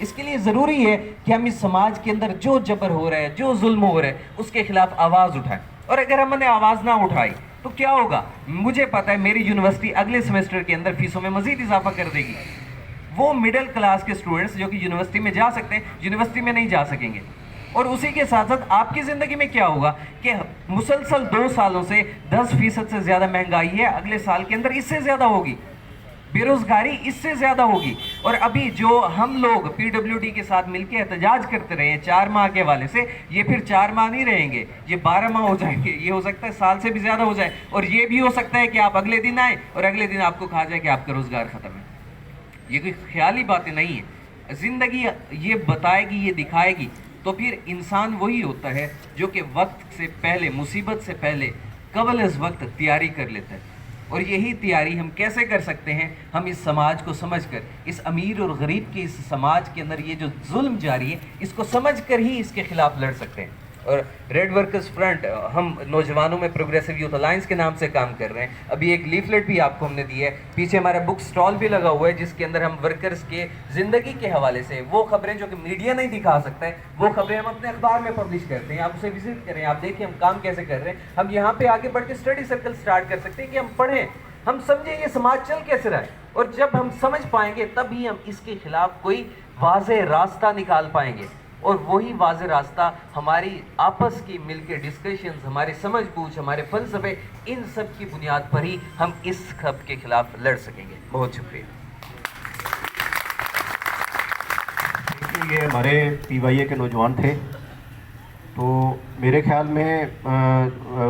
اس کے لیے ضروری ہے کہ ہم اس سماج کے اندر جو جبر ہو رہا ہے، جو ظلم ہو رہا ہے، اس کے خلاف آواز اٹھائیں. اور اگر ہم نے آواز نہ اٹھائی تو کیا ہوگا؟ مجھے پتا ہے میری یونیورسٹی اگلے سیمسٹر کے اندر فیسوں میں مزید اضافہ کر دے گی. وہ مڈل کلاس کے اسٹوڈنٹس جو کہ یونیورسٹی میں جا سکتے ہیں، یونیورسٹی میں نہیں جا سکیں گے. اور اسی کے ساتھ ساتھ آپ کی زندگی میں کیا ہوگا کہ مسلسل 2 سالوں سے 10% سے زیادہ مہنگائی ہے، اگلے سال کے اندر اس سے زیادہ ہوگی، بے روزگاری اس سے زیادہ ہوگی. اور ابھی جو ہم لوگ پی ڈبلیو ڈی کے ساتھ مل کے احتجاج کرتے رہے ہیں 4 ماہ کے حوالے سے، یہ پھر 4 ماہ نہیں رہیں گے، یہ 12 ماہ ہو جائیں گے. یہ ہو سکتا ہے سال سے بھی زیادہ ہو جائے، اور یہ بھی ہو سکتا ہے کہ آپ اگلے دن آئیں اور اگلے دن آپ کو کہا جائے کہ آپ کا روزگار ختم ہے. یہ کوئی خیالی باتیں نہیں ہیں. زندگی یہ بتائے گی، یہ دکھائے گی، تو پھر انسان وہی ہوتا ہے جو کہ وقت سے پہلے، مصیبت سے پہلے، قبل از وقت تیاری کر لیتا ہے. اور یہی تیاری ہم کیسے کر سکتے ہیں؟ ہم اس سماج کو سمجھ کر، اس امیر اور غریب کے اس سماج کے اندر یہ جو ظلم جاری ہے، اس کو سمجھ کر ہی اس کے خلاف لڑ سکتے ہیں. اور ریڈ ورکرز فرنٹ، ہم نوجوانوں میں پروگریسو یوتھ الائنس کے نام سے کام کر رہے ہیں. ابھی ایک لیفلیٹ بھی آپ کو ہم نے دی ہے، پیچھے ہمارا بک سٹال بھی لگا ہوا ہے، جس کے اندر ہم ورکرز کے زندگی کے حوالے سے وہ خبریں جو کہ میڈیا نہیں دکھا سکتا ہے، وہ خبریں ہم اپنے اخبار میں پبلش کرتے ہیں. آپ اسے وزٹ کریں، آپ دیکھیں ہم کام کیسے کر رہے ہیں. ہم یہاں پہ آگے بڑھ کے اسٹڈی سرکل سٹارٹ کر سکتے ہیں کہ ہم پڑھیں، ہم سمجھیں یہ سماج چل کیسے رہا ہے. اور جب ہم سمجھ پائیں گے تب ہی ہم اس کے خلاف کوئی واضح راستہ نکال پائیں گے. اور وہی واضح راستہ ہماری آپس کی مل کے ڈسکشنز، ہماری سمجھ بوجھ، ہمارے فلسفے، ان سب کی بنیاد پر ہی ہم اس خب کے خلاف لڑ سکیں گے. بہت شکریہ. یہ ہمارے پی وائی اے کے نوجوان تھے، تو میرے خیال میں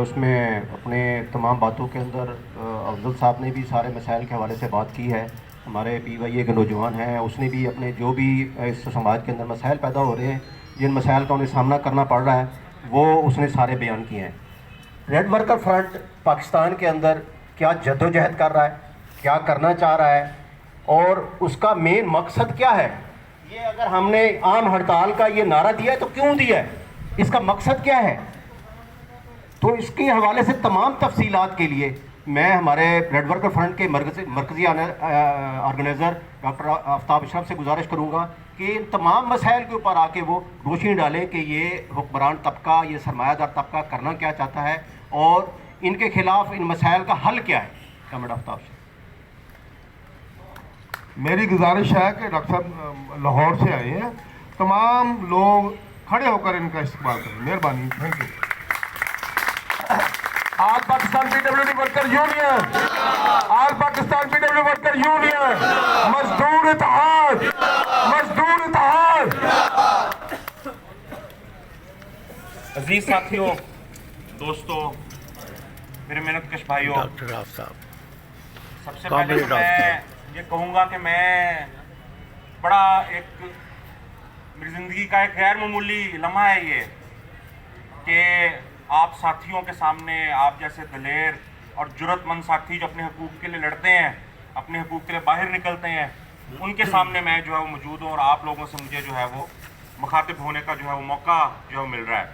اس میں اپنے تمام باتوں کے اندر افضل صاحب نے بھی سارے مسائل کے حوالے سے بات کی ہے. ہمارے پی وائی اے کے نوجوان ہیں، اس نے بھی اپنے جو بھی اس سماج کے اندر مسائل پیدا ہو رہے ہیں، جن مسائل کا انہیں سامنا کرنا پڑ رہا ہے، وہ اس نے سارے بیان کیے ہیں. ریڈ ورکر فرنٹ پاکستان کے اندر کیا جد و جہد کر رہا ہے، کیا کرنا چاہ رہا ہے، اور اس کا مین مقصد کیا ہے. یہ اگر ہم نے عام ہڑتال کا یہ نعرہ دیا ہے تو کیوں دیا ہے، اس کا مقصد کیا ہے. تو اس کے حوالے سے تمام تفصیلات کے لیے میں ہمارے ریڈ ورکر فرنٹ کے مرکزی آرگنائزر ڈاکٹر آفتاب اشرف سے گزارش کروں گا کہ ان تمام مسائل کے اوپر آ کے وہ روشنی ڈالیں کہ یہ حکمران طبقہ، یہ سرمایہ دار طبقہ کرنا کیا چاہتا ہے اور ان کے خلاف ان مسائل کا حل کیا ہے. کامریڈ آفتاب اشرف. میری گزارش ہے کہ ڈاکٹر صاحب لاہور سے آئے ہیں، تمام لوگ کھڑے ہو کر ان کا استقبال کریں. مہربانی. Thank you. All Pakistan P W D worker union, all Pakistan P W worker union, مزدور اتحاد، مزدور اتحاد. عزیز ساتھیوں، دوستوں، میرے محنت کش بھائیوں، ڈاکٹر آفتاب، سب سے پہلے تو میں یہ کہوں گا کہ میں بڑا ایک میری زندگی کا ایک غیر معمولی لمحہ ہے یہ کہ آپ ساتھیوں کے سامنے، آپ جیسے دلیر اور جرأت مند ساتھی جو اپنے حقوق کے لیے لڑتے ہیں، اپنے حقوق کے لیے باہر نکلتے ہیں، ان کے سامنے میں جو ہے وہ موجود ہوں، اور آپ لوگوں سے مجھے جو ہے وہ مخاطب ہونے کا جو ہے وہ موقع جو ہے وہ مل رہا ہے.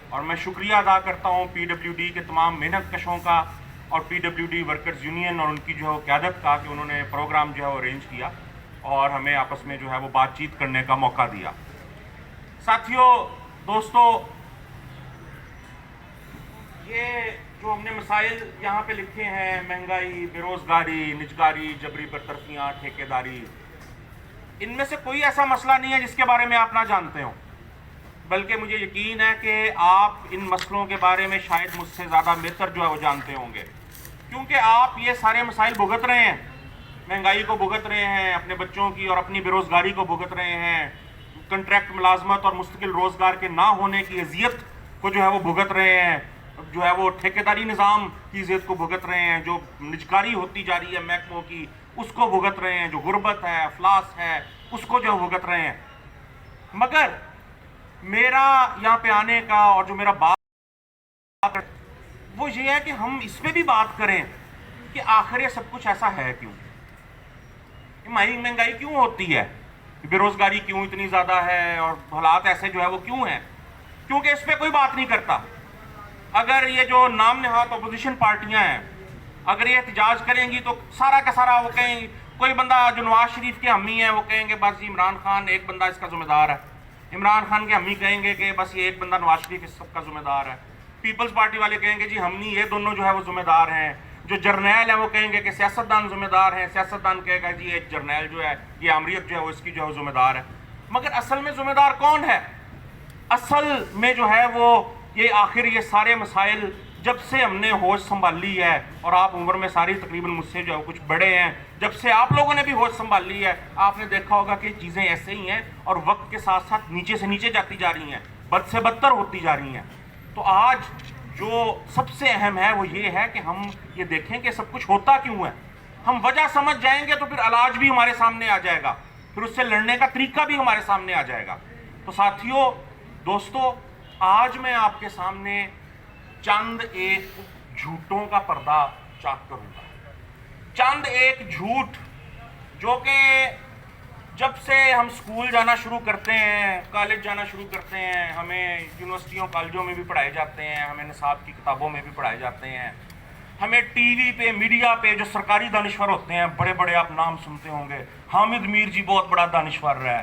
اور میں شکریہ ادا کرتا ہوں پی ڈبلیو ڈی کے تمام محنت کشوں کا اور P W D workers union اور ان کی جو ہے وہ قیادت کا کہ انہوں نے پروگرام جو ہے وہ ارینج کیا اور ہمیں آپس میں جو ہے وہ بات چیت کرنے کا موقع دیا. ساتھیوں، دوستوں، یہ جو ہم نے مسائل یہاں پہ لکھے ہیں، مہنگائی، بے روزگاری، نجکاری، جبری برطرفیاں، ٹھیکیداری، ان میں سے کوئی ایسا مسئلہ نہیں ہے جس کے بارے میں آپ نہ جانتے ہوں، بلکہ مجھے یقین ہے کہ آپ ان مسئلوں کے بارے میں شاید مجھ سے زیادہ بہتر جو ہے وہ جانتے ہوں گے، کیونکہ آپ یہ سارے مسائل بھگت رہے ہیں. مہنگائی کو بھگت رہے ہیں، اپنے بچوں کی اور اپنی بے روزگاری کو بھگت رہے ہیں، کنٹریکٹ ملازمت اور مستقل روزگار کے نہ ہونے کی اذیت کو جو ہے وہ بھگت رہے ہیں، جو ہے وہ ٹھیکیداری نظام کی اذیت کو بھگت رہے ہیں، جو نجکاری ہوتی جا رہی ہے محکموں کی اس کو بھگت رہے ہیں، جو غربت ہے، افلاس ہے، اس کو جو بھگت رہے ہیں. مگر میرا یہاں پہ آنے کا اور جو میرا بات وہ یہ ہے کہ ہم اس پہ بھی بات کریں کہ آخر یہ سب کچھ ایسا ہے کیوں، مہنگائی کیوں ہوتی ہے، بے روزگاری کیوں اتنی زیادہ ہے، اور حالات ایسے جو ہے وہ کیوں ہیں. کیونکہ اس پہ کوئی بات نہیں کرتا. اگر یہ جو نام نہاد اپوزیشن پارٹیاں ہیں اگر یہ احتجاج کریں گی تو سارا کا سارا وہ کہیں کوئی بندہ جو نواز شریف کے امی ہیں وہ کہیں گے بس عمران خان ایک بندہ اس کا ذمہ دار ہے، عمران خان کے امی کہیں گے کہ بس یہ ایک بندہ نواز شریف اس سب کا ذمہ دار ہے، پیپلز پارٹی والے کہیں گے جی ہم نہیں، یہ دونوں جو ہے وہ ذمہ دار ہیں، جو جرنیل ہیں وہ کہیں گے کہ سیاستدان ذمہ دار ہیں، سیاستدان کہے گا جی ایک جرنیل جو ہے یہ آمریت جو ہے وہ اس کی جو ہے ذمہ دار ہے۔ مگر اصل میں ذمہ دار کون ہے؟ اصل میں جو ہے وہ یہ آخر یہ سارے مسائل جب سے ہم نے ہوش سنبھالی ہے، اور آپ عمر میں ساری تقریباً مجھ سے جو ہے کچھ بڑے ہیں، جب سے آپ لوگوں نے بھی ہوش سنبھالی ہے آپ نے دیکھا ہوگا کہ چیزیں ایسے ہی ہیں اور وقت کے ساتھ ساتھ نیچے سے نیچے جاتی جا رہی ہیں، بد سے بدتر ہوتی جا رہی ہیں۔ تو آج جو سب سے اہم ہے وہ یہ ہے کہ ہم یہ دیکھیں کہ سب کچھ ہوتا کیوں ہے، ہم وجہ سمجھ جائیں گے تو پھر علاج بھی ہمارے سامنے آ جائے گا، پھر اس سے لڑنے کا طریقہ بھی ہمارے سامنے آ جائے گا۔ تو ساتھیوں، دوستو، آج میں آپ کے سامنے چند ایک جھوٹوں کا پردہ چاک کروں گا، چند ایک جھوٹ جو کہ جب سے ہم سکول جانا شروع کرتے ہیں، کالج جانا شروع کرتے ہیں، ہمیں یونیورسٹیوں کالجوں میں بھی پڑھائے جاتے ہیں، ہمیں نصاب کی کتابوں میں بھی پڑھائے جاتے ہیں، ہمیں ٹی وی پہ میڈیا پہ جو سرکاری دانشور ہوتے ہیں، بڑے بڑے آپ نام سنتے ہوں گے، حامد میر جی بہت بڑا دانشور ہے،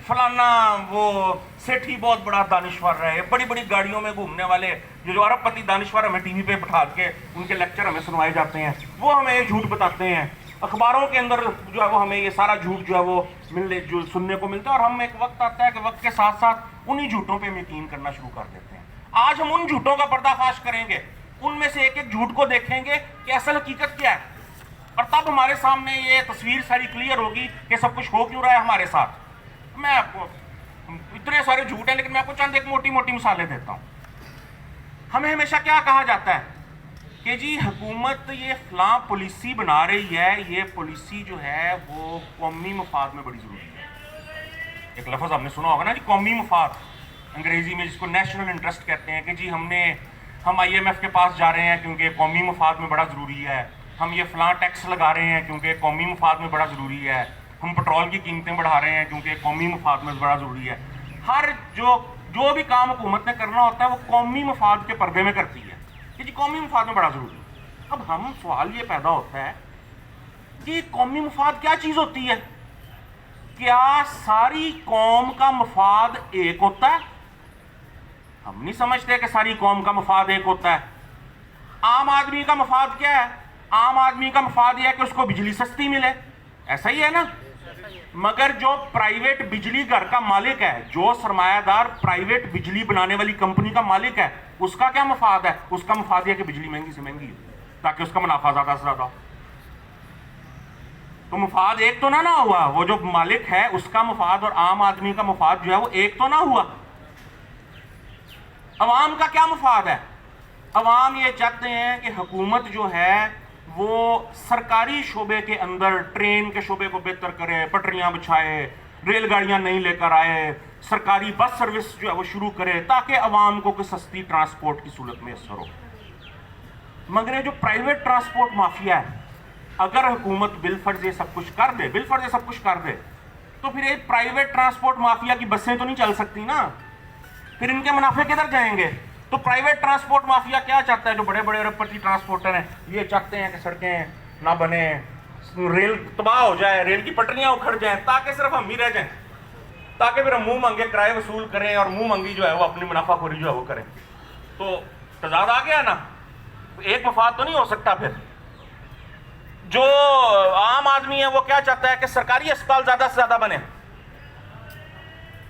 فلانا وہ سیٹھی بہت بڑا دانشور ہے، بڑی بڑی گاڑیوں میں گھومنے والے جو ارب پتی دانشور ہمیں ٹی وی پہ بٹھا کے ان کے لیکچر ہمیں سنوائے جاتے ہیں، وہ ہمیں یہ جھوٹ بتاتے ہیں، اخباروں کے اندر جو ہے وہ ہمیں یہ سارا جھوٹ جو ہے وہ جو سننے کو ملتا ہے، اور ہم ایک وقت آتا ہے کہ وقت کے ساتھ ساتھ انہی جھوٹوں پہ ہم یقین کرنا شروع کر دیتے ہیں۔ آج ہم ان جھوٹوں کا پردہ فاش کریں گے، ان میں سے ایک ایک جھوٹ کو دیکھیں گے کہ اصل حقیقت کیا ہے، اور تب ہمارے سامنے یہ تصویر ساری کلیئر ہوگی کہ سب کچھ ہو کیوں رہا ہے ہمارے ساتھ۔ میں آپ کو اتنے سارے جھوٹ ہیں لیکن میں آپ کو چند ایک موٹی موٹی مثالیں دیتا ہوں۔ ہمیں ہمیشہ کیا کہا جاتا ہے کہ جی حکومت یہ فلاں پالیسی بنا رہی ہے، یہ پالیسی جو ہے وہ قومی مفاد میں بڑی ضروری ہے۔ ایک لفظ آپ نے سنا ہوگا نا جی، قومی مفاد، انگریزی میں جس کو نیشنل انٹرسٹ کہتے ہیں، کہ جی ہم IMF کے پاس جا رہے ہیں کیونکہ قومی مفاد میں بڑا ضروری ہے، ہم یہ فلاں ٹیکس لگا رہے ہیں کیونکہ قومی مفاد میں بڑا ضروری ہے، ہم پٹرول کی قیمتیں بڑھا رہے ہیں کیونکہ قومی مفاد میں بڑا ضروری ہے۔ ہر جو بھی کام حکومت نے کرنا ہوتا ہے وہ قومی مفاد کے پردے میں کرتی ہے کہ جی قومی مفاد میں بڑا ضروری ہے۔ اب ہم سوال یہ پیدا ہوتا ہے کہ قومی مفاد کیا چیز ہوتی ہے؟ کیا ساری قوم کا مفاد ایک ہوتا ہے؟ ہم نہیں سمجھتے کہ ساری قوم کا مفاد ایک ہوتا ہے۔ عام آدمی کا مفاد کیا ہے؟ عام آدمی کا مفاد یہ ہے کہ اس کو بجلی سستی ملے، ایسا ہی ہے نا؟ مگر جو پرائیویٹ بجلی گھر کا مالک ہے، جو سرمایہ دار پرائیویٹ بجلی بنانے والی کمپنی کا مالک ہے، اس کا کیا مفاد ہے؟ اس کا مفاد یہ کہ بجلی مہنگی سے مہنگی ہو تاکہ اس کا منافع زیادہ سے زیادہ ہو۔ تو مفاد ایک تو نہ ہوا، وہ جو مالک ہے اس کا مفاد اور عام آدمی کا مفاد جو ہے وہ ایک تو نہ ہوا۔ عوام کا کیا مفاد ہے؟ عوام یہ چاہتے ہیں کہ حکومت جو ہے وہ سرکاری شعبے کے اندر ٹرین کے شعبے کو بہتر کرے، پٹریاں بچھائے، ریل گاڑیاں نہیں لے کر آئے، سرکاری بس سروس جو ہے وہ شروع کرے تاکہ عوام کو کوئی سستی ٹرانسپورٹ کی صورت میں اثر ہو۔ مگر جو پرائیویٹ ٹرانسپورٹ مافیا ہے، اگر حکومت بالفرض یہ سب کچھ کر دے تو پھر ایک پرائیویٹ ٹرانسپورٹ مافیا کی بسیں تو نہیں چل سکتی نا، پھر ان کے منافع کدھر جائیں گے؟ تو پرائیویٹ ٹرانسپورٹ مافیا کیا چاہتا ہے؟ جو بڑے بڑے ارب پتی ٹرانسپورٹر ہیں یہ چاہتے ہیں کہ سڑکیں نہ بنے، ریل تباہ ہو جائے، ریل کی پٹریاں اکھڑ جائیں تاکہ صرف ہم ہی رہ جائیں، تاکہ پھر ہم منہ مانگے کرائے وصول کریں اور منہ مانگی جو ہے وہ اپنی منافع خوری جو ہے وہ کریں۔ تو تضاد آ گیا نا، ایک مفاد تو نہیں ہو سکتا۔ پھر جو عام آدمی ہے وہ کیا چاہتا ہے کہ سرکاری اسپتال زیادہ سے زیادہ بنے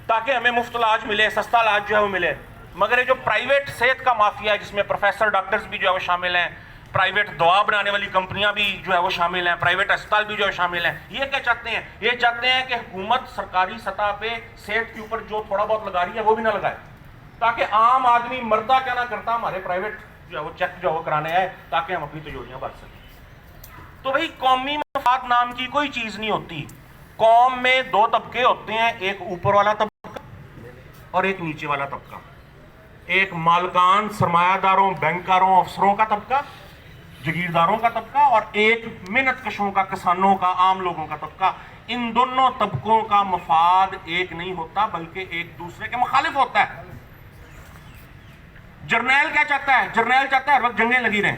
تاکہ ہمیں مفت علاج ملے، سستا علاج جو ہے وہ ملے۔ مگر یہ جو پرائیویٹ صحت کا مافیا ہے جس میں پروفیسر ڈاکٹرز بھی جو ہے وہ شامل ہیں، پرائیویٹ دوا بنانے والی کمپنیاں بھی جو ہے وہ شامل ہیں، پرائیویٹ اسپتال بھی جو ہے شامل ہیں، یہ کیا چاہتے ہیں؟ یہ چاہتے ہیں کہ حکومت سرکاری سطح پہ صحت کے اوپر جو تھوڑا بہت لگا رہی ہے وہ بھی نہ لگائے، تاکہ عام آدمی مرتا کیا نہ کرتا ہمارے پرائیویٹ جو ہے وہ چیک جو ہے وہ کرانے آئے تاکہ ہم اپنی تجوریاں بھر سکیں۔ تو بھائی قومی مفاد نام کی کوئی چیز نہیں ہوتی۔ قوم میں دو طبقے ہوتے ہیں، ایک اوپر والا طبقہ اور ایک نیچے والا طبقہ، ایک مالکان، سرمایہ داروں، بینکاروں، افسروں کا طبقہ، جگیرداروں کا طبقہ، اور ایک محنت کشوں کا، کسانوں کا، عام لوگوں کا طبقہ۔ ان دونوں طبقوں کا مفاد ایک نہیں ہوتا بلکہ ایک دوسرے کے مخالف ہوتا ہے۔ جرنیل کیا چاہتا ہے؟ جرنیل چاہتا ہے ہر وقت جنگیں لگی رہیں،